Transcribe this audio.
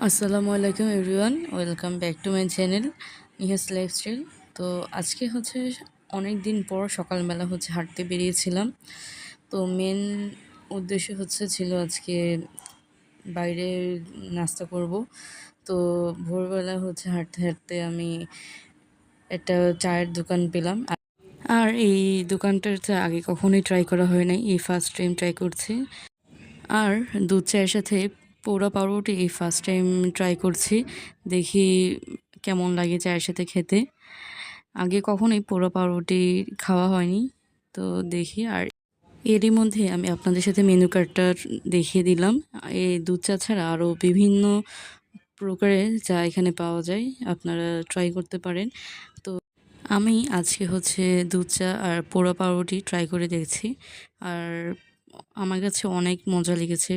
আসসালামু আলাইকুম everyone, welcome back to my channel Nihas Lifestyle. তো আজকে অনেক দিন পর সকালবেলা হাঁটতে বেরিয়েছিলাম। তো মেন উদ্দেশ্য ছিল আজকে বাইরে নাস্তা করব। তো ভোরবেলা হাঁটতে হাঁটতে আমি একটা চায়ের দোকান পেলাম। আর এই দোকানটাতে আগে কখনোই ট্রাই করা হয় নাই, এই ফার্স্ট টাইম ট্রাই করছি। আর দুধ চায়ের সাথে পোড়া পাউরুটি এই ফার্স্ট টাইম ট্রাই করছি, দেখি কেমন লাগে চায়ের সাথে খেতে। আগে কখনোই পোড়া পাউরুটি খাওয়া হয়নি, তো দেখি। আর এরই মধ্যে আমি আপনাদের সাথে মেনু কার্ডটা দেখিয়ে দিলাম। এই দুধ চা ছাড়া আরও বিভিন্ন প্রকারের চা এখানে পাওয়া যায়, আপনারা ট্রাই করতে পারেন। তো আমি আজকে দুধ চা আর পোড়া পাউরুটি ট্রাই করে দেখছি, আর আমার কাছে অনেক মজা লেগেছে।